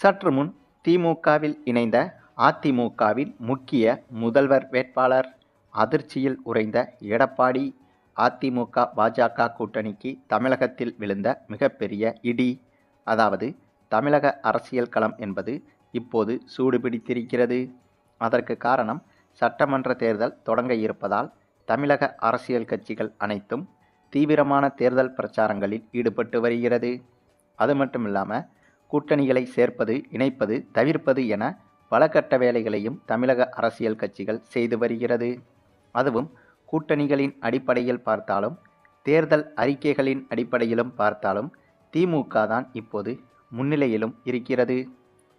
சற்று முன் திமுகவில் இணைந்த அதிமுகவின் முக்கிய முதல்வர் வேட்பாளர். அதிர்ச்சியில் உறைந்த எடப்பாடி. அதிமுக பாஜக கூட்டணிக்கு தமிழகத்தில் விழுந்த மிகப்பெரிய இடி. அதாவது தமிழக அரசியல் களம் என்பது இப்போது சூடுபிடித்திருக்கிறது. அதற்கு காரணம் சட்டமன்ற தேர்தல் தொடங்க இருப்பதால் தமிழக அரசியல் கட்சிகள் அனைத்தும் தீவிரமான தேர்தல் பிரச்சாரங்களில் ஈடுபட்டு வருகிறது. அது மட்டுமில்லாமல் கூட்டணிகளை சேர்ப்பது, இணைப்பது, தவிர்ப்பது என பல கட்ட வேலைகளையும் தமிழக அரசியல் கட்சிகள் செய்து வருகிறது. அதுவும் கூட்டணிகளின் அடிப்படையில் பார்த்தாலும், தேர்தல் அறிக்கைகளின் அடிப்படையிலும் பார்த்தாலும் திமுக தான் இப்போது முன்னிலையிலும் இருக்கிறது.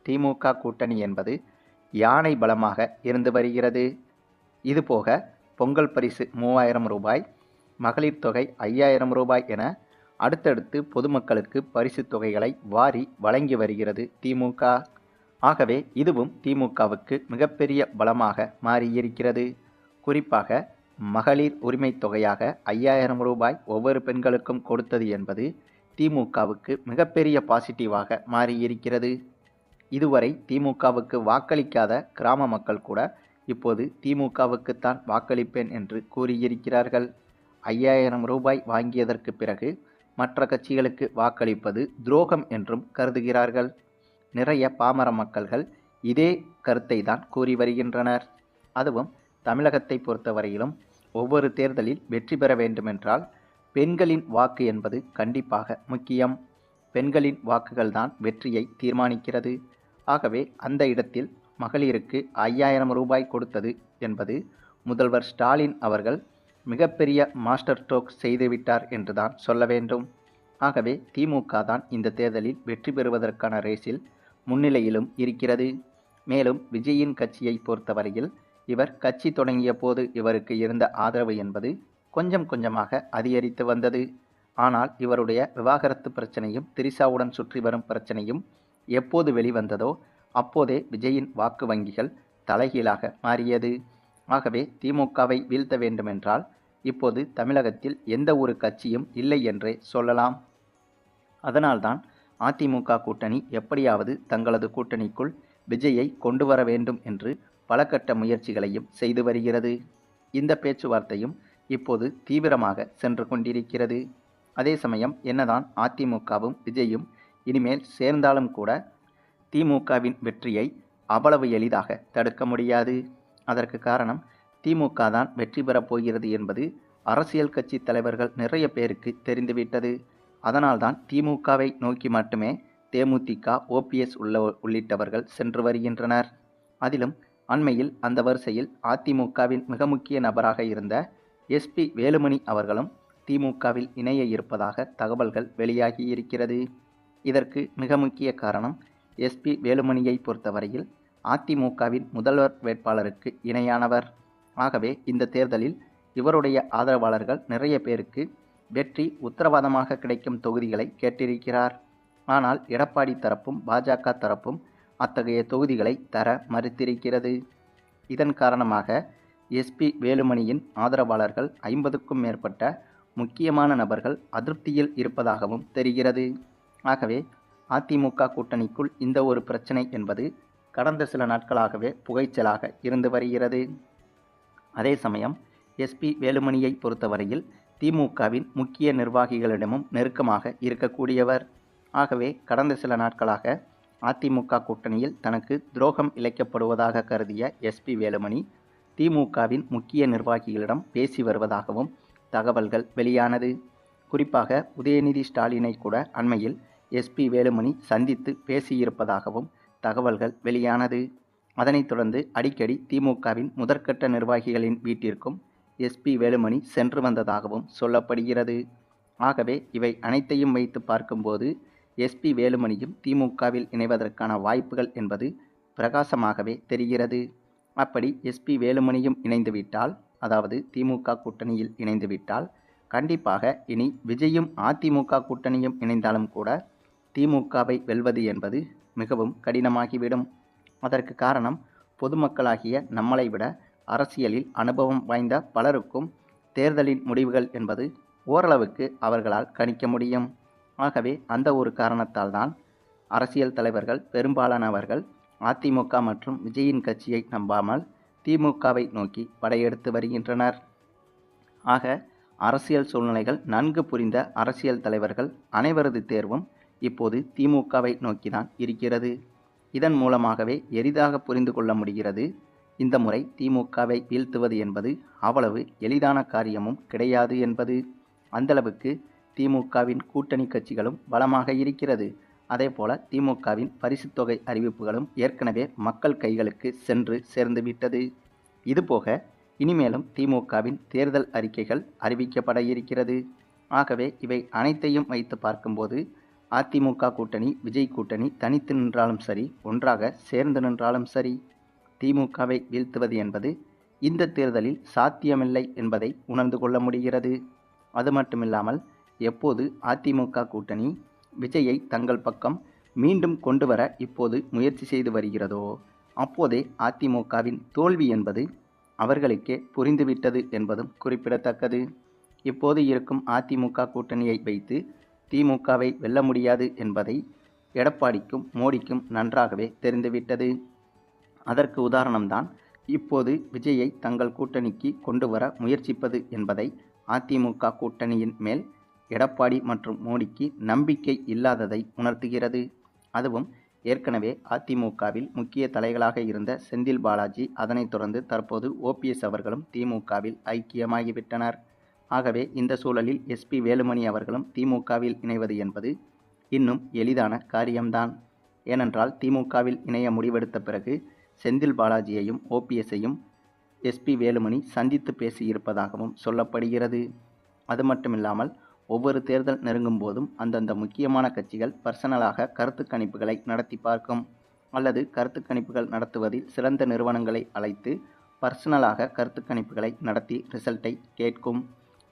திமுக கூட்டணி என்பது யானை பலமாக இருந்து வருகிறது. இதுபோக பொங்கல் பரிசு 3000 ரூபாய், மகளிர் தொகை 5000 ரூபாய் என அடுத்தடுத்து பொதுமக்களுக்கு பரிசு தொகைகளை வாரி வழங்கி வருகிறது திமுக. ஆகவே இதுவும் திமுகவுக்கு மிகப்பெரிய பலமாக மாறியிருக்கிறது. குறிப்பாக மகளிர் உரிமை தொகையாக 5000 ரூபாய் ஒவ்வொரு பெண்களுக்கும் கொடுத்தது என்பது திமுகவுக்கு மிகப்பெரிய பாசிட்டிவாக மாறியிருக்கிறது. இதுவரை திமுகவுக்கு வாக்களிக்காத கிராம மக்கள் கூட இப்போது திமுகவுக்குத்தான் வாக்களிப்பேன் என்று கூறியிருக்கிறார்கள். 5000 ரூபாய் வாங்கியதற்கு பிறகு மற்ற கட்சிகளுக்கு வாக்களிப்பது துரோகம் என்றும் கருதுகிறார்கள். நிறைய பாமர மக்கள்கள் இதே கருத்தை தான் கூறி வருகின்றனர். அதுவும் தமிழகத்தை பொறுத்தவரையிலும் ஒவ்வொரு தேர்தலில் வெற்றி பெற வேண்டுமென்றால் பெண்களின் வாக்கு என்பது கண்டிப்பாக முக்கியம். பெண்களின் வாக்குகள் தான் வெற்றியை தீர்மானிக்கிறது. ஆகவே அந்த இடத்தில் மகளிருக்கு 5000 ரூபாய் கொடுத்தது என்பது முதல்வர் ஸ்டாலின் அவர்கள் மிகப்பெரிய மாஸ்டர் ஸ்ட்ரோக் செய்துவிட்டார் என்றுதான் சொல்ல வேண்டும். ஆகவே திமுக தான் இந்த தேர்தலில் வெற்றி பெறுவதற்கான ரேஸில் முன்னிலையிலும் இருக்கிறது. மேலும் விஜயின் கட்சியை பொறுத்தவரையில் இவர் கட்சி தொடங்கிய போது இவருக்கு இருந்த ஆதரவு என்பது கொஞ்சம் கொஞ்சமாக அதிகரித்து வந்தது. ஆனால் இவருடைய விவாகரத்து பிரச்சனையும் திரிசாவுடன் சுற்றி வரும் பிரச்சனையும் எப்போது வெளிவந்ததோ அப்போதே விஜயின் வாக்கு வங்கிகள் தலைகீழாக மாறியது. ஆகவே திமுகவை வீழ்த்த வேண்டுமென்றால் இப்போது தமிழகத்தில் எந்த ஒரு கட்சியும் இல்லை என்றே சொல்லலாம். அதனால்தான் அதிமுக கூட்டணி எப்படியாவது தங்களது கூட்டணிக்குள் விஜயை கொண்டு வர வேண்டும் என்று பல கட்ட முயற்சிகளையும் செய்து வருகிறது. இந்த பேச்சுவார்த்தையும் இப்போது தீவிரமாக சென்று கொண்டிருக்கிறது. அதே சமயம் என்னதான் அதிமுகவும் விஜயும் இனிமேல் சேர்ந்தாலும் கூட திமுகவின் வெற்றியை அவ்வளவு எளிதாக தடுக்க முடியாது. அதற்கு காரணம் திமுக தான் வெற்றி பெறப் போகிறது என்பது அரசியல் கட்சி தலைவர்கள் நிறைய பேருக்கு தெரிந்துவிட்டது. அதனால்தான் திமுகவை நோக்கி மட்டுமே தேமுதிக, ஓபிஎஸ் உள்ளிட்டவர்கள் சென்று வருகின்றனர். அதிலும் அண்மையில் அந்த வரிசையில் அதிமுகவின் மிக முக்கிய நபராக இருந்த எஸ்பி வேலுமணி அவர்களும் திமுகவில் இணைய இருப்பதாக தகவல்கள் வெளியாகியிருக்கிறது. இதற்கு மிக முக்கிய காரணம் எஸ்பி வேலுமணியை பொறுத்தவரையில் அதிமுகவின் முதல்வர் வேட்பாளருக்கு இணையானவர். ஆகவே இந்த தேர்தலில் இவருடைய ஆதரவாளர்கள் நிறைய பேருக்கு வெற்றி உத்தரவாதமாக கிடைக்கும் தொகுதிகளை கேட்டிருக்கிறார். ஆனால் எடப்பாடி தரப்பும் பாஜக தரப்பும் அத்தகைய தொகுதிகளை தர மறுத்திருக்கிறது. இதன் காரணமாக எஸ்பி வேலுமணியின் ஆதரவாளர்கள் 50க்கும் மேற்பட்ட முக்கியமான நபர்கள் அதிருப்தியில் இருப்பதாகவும் தெரிகிறது. ஆகவே அதிமுக கூட்டணிக்குள் இந்த ஒரு பிரச்சனை என்பது கடந்த சில நாட்களாகவே புகைச்சலாக இருந்து வருகிறது. அதே சமயம் எஸ்பி வேலுமணியை பொறுத்தவரையில் திமுகவின் முக்கிய நிர்வாகிகளிடமும் நெருக்கமாக இருக்கக்கூடியவர். ஆகவே கடந்த சில நாட்களாக அதிமுக கூட்டணியில் தனக்கு துரோகம் இழைக்கப்படுவதாக கருதிய எஸ்பி வேலுமணி திமுகவின் முக்கிய நிர்வாகிகளிடம் பேசி வருவதாகவும் தகவல்கள் வெளியானது. குறிப்பாக உதயநிதி ஸ்டாலினை கூட அண்மையில் எஸ்பி வேலுமணி சந்தித்து பேசியிருப்பதாகவும் தகவல்கள் வெளியானது. அதனைத் தொடர்ந்து அடிக்கடி திமுகவின் முதற்கட்ட நிர்வாகிகளின் வீட்டிற்கும் எஸ்பி வேலுமணி சென்று வந்ததாகவும் சொல்லப்படுகிறது. ஆகவே இவை அனைத்தையும் வைத்து பார்க்கும்போது எஸ்பி வேலுமணியும் திமுகவில் இணைவதற்கான வாய்ப்புகள் என்பது பிரகாசமாகவே தெரிகிறது. அப்படி எஸ்பி வேலுமணியும் இணைந்துவிட்டால், அதாவது திமுக கூட்டணியில் இணைந்துவிட்டால், கண்டிப்பாக இனி விஜயும் அதிமுக கூட்டணியும் இணைந்தாலும் கூட திமுகவை வெல்வது என்பது மிகவும் கடினமாகிவிடும். அதற்கு காரணம் பொதுமக்களாகிய நம்மளை விட அரசியலில் அனுபவம் வாய்ந்த பலருக்கும் தேர்தலின் முடிவுகள் என்பது ஓரளவுக்கு அவர்களால் கணிக்க முடியும். ஆகவே அந்த ஒரு காரணத்தால் தான் அரசியல் தலைவர்கள் பெரும்பாலானவர்கள் அதிமுக மற்றும் விஜயின் கட்சியை நம்பாமல் திமுகவை நோக்கி படையெடுத்து வருகின்றனர். ஆக அரசியல் சூழ்நிலைகள் நன்கு புரிந்த அரசியல் தலைவர்கள் அனைவரது தேர்வும் இப்போது திமுகவை நோக்கிதான் இருக்கிறது. இதன் மூலமாகவே எளிதாக புரிந்து கொள்ள முடிகிறது, இந்த முறை திமுகவை வீழ்த்துவது என்பது அவ்வளவு எளிதான காரியமும் கிடையாது என்பது. அந்தளவுக்கு திமுகவின் கூட்டணி கட்சிகளும் பலமாக இருக்கிறது. அதேபோல திமுகவின் பரிசுத் தொகை அறிவிப்புகளும் ஏற்கனவே மக்கள் கைகளுக்கு சென்று சேர்ந்துவிட்டது. இதுபோக இனிமேலும் திமுகவின் தேர்தல் அறிக்கைகள் அறிவிக்கப்பட இருக்கிறது. ஆகவே இவை அனைத்தையும் வைத்து பார்க்கும்போது அதிமுக கூட்டணி, விஜய் கூட்டணி தனித்து நின்றாலும் சரி, ஒன்றாக சேர்ந்து நின்றாலும் சரி, திமுகவை வீழ்த்துவது என்பது இந்த தேர்தலில் சாத்தியமில்லை என்பதை உணர்ந்து கொள்ள முடிகிறது. அது மட்டுமில்லாமல் எப்போது அதிமுக கூட்டணி விஜயை தங்கள் பக்கம் மீண்டும் கொண்டு வர இப்போது முயற்சி செய்து வருகிறதோ அப்போதே அதிமுகவின் தோல்வி என்பது அவர்களுக்கே புரிந்துவிட்டது என்பதும் குறிப்பிடத்தக்கது. இப்போது இருக்கும் அதிமுக கூட்டணியை வைத்து திமுகவை வெல்ல முடியாது என்பதை எடப்பாடிக்கும் மோடிக்கும் நன்றாகவே தெரிந்துவிட்டது. அதற்கு உதாரணம்தான் இப்போது விஜயை தங்கள் கூட்டணிக்கு கொண்டு வர முயற்சிப்பது என்பதை அதிமுக கூட்டணியின் மேல் எடப்பாடி மற்றும் மோடிக்கு நம்பிக்கை இல்லாததை உணர்த்துகிறது. அதுவும் ஏற்கனவே அதிமுகவில் முக்கிய தலைகளாக இருந்த செந்தில் பாலாஜி, அதனைத் தொடர்ந்து தற்போது OPS அவர்களும் திமுகவில் ஐக்கியமாகிவிட்டனர். ஆகவே இந்த சூழலில் SP வேலுமணி அவர்களும் திமுகவில் இணைவது என்பது இன்னும் எளிதான காரியம்தான். ஏனென்றால் திமுகவில் இணைய முடிவெடுத்த பிறகு செந்தில் பாலாஜியையும் OPSஐயும் SP வேலுமணி சந்தித்து பேசியிருப்பதாகவும் சொல்லப்படுகிறது. அது மட்டுமில்லாமல் ஒவ்வொரு தேர்தல் நெருங்கும் போதும் அந்தந்த முக்கியமான கட்சிகள் பர்சனலாக கருத்து கணிப்புகளை நடத்தி பார்க்கும், அல்லது கருத்து கணிப்புகள் நடத்துவதில் சிறந்த நிறுவனங்களை அழைத்து பர்சனலாக கருத்து கணிப்புகளை நடத்தி ரிசல்ட்டை கேட்கும்.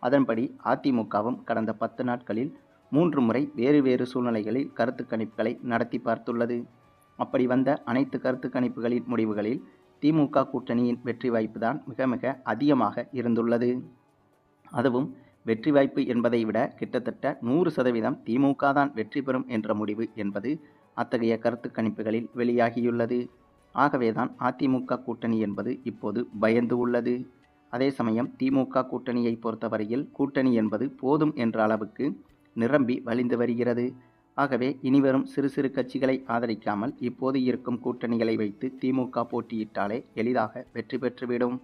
அதன்படி அதிமுகவும் கடந்த 10 நாட்களில் 3 முறை வேறு வேறு சூழ்நிலைகளில் கருத்து கணிப்புகளை நடத்தி பார்த்துள்ளது. அப்படி வந்த அனைத்து கருத்து கணிப்புகளின் முடிவுகளில் திமுக கூட்டணியின் வெற்றி வாய்ப்புதான் மிக மிக அதிகமாக இருந்துள்ளது. அதுவும் வெற்றி வாய்ப்பு என்பதை விட கிட்டத்தட்ட 100% திமுக தான் வெற்றி பெறும் என்ற முடிவு என்பது அத்தகைய கருத்து கணிப்புகளில் வெளியாகியுள்ளது. ஆகவேதான் அதிமுக கூட்டணி என்பது இப்போது பயந்து உள்ளது. அதே சமயம் திமுக கூட்டணியை பொறுத்தவரையில் கூட்டணி என்பது போதும் என்ற அளவுக்கு நிரம்பி வழிந்து வருகிறது. ஆகவே இனிவரும் சிறு சிறு கட்சிகளை ஆதரிக்காமல் இப்போது இருக்கும் கூட்டணிகளை வைத்து திமுக போட்டியிட்டாலே எளிதாக வெற்றி பெற்றுவிடும்.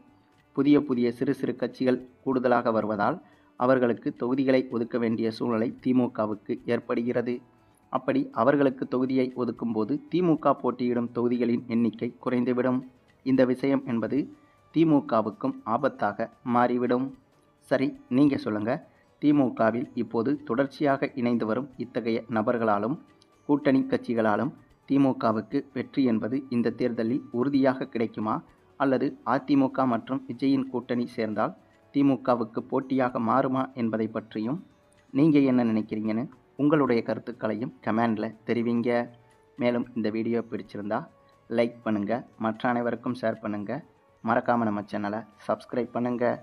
புதிய புதிய சிறு சிறு கட்சிகள் கூடுதலாக வருவதால் அவர்களுக்கு தொகுதிகளை ஒதுக்க வேண்டிய சூழ்நிலை திமுகவுக்கு ஏற்படுகிறது. அப்படி அவர்களுக்கு தொகுதியை ஒதுக்கும்போது திமுக போட்டியிடும் தொகுதிகளின் எண்ணிக்கை குறைந்துவிடும். இந்த விஷயம் என்பது திமுகவுக்கும் ஆபத்தாக மாறிவிடும். சரி, நீங்கள் சொல்லுங்கள், திமுகவில் இப்போது தொடர்ச்சியாக இணைந்து வரும் இத்தகைய நபர்களாலும் கூட்டணி கட்சிகளாலும் திமுகவுக்கு வெற்றி என்பது இந்த தேர்தலில் உறுதியாக கிடைக்குமா, அல்லது அதிமுக மற்றும் விஜயின் கூட்டணி சேர்ந்தால் திமுகவுக்கு போட்டியாக மாறுமா என்பதை பற்றியும் நீங்கள் என்ன நினைக்கிறீங்கன்னு உங்களுடைய கருத்துக்களையும் கமெண்டில் தெரிவிங்க. மேலும் இந்த வீடியோ பிடிச்சிருந்தா லைக் பண்ணுங்கள், மற்ற அனைவருக்கும் ஷேர் பண்ணுங்கள், மறக்காமல் நம்ம சேனலை சப்ஸ்கிரைப் பண்ணுங்கள்.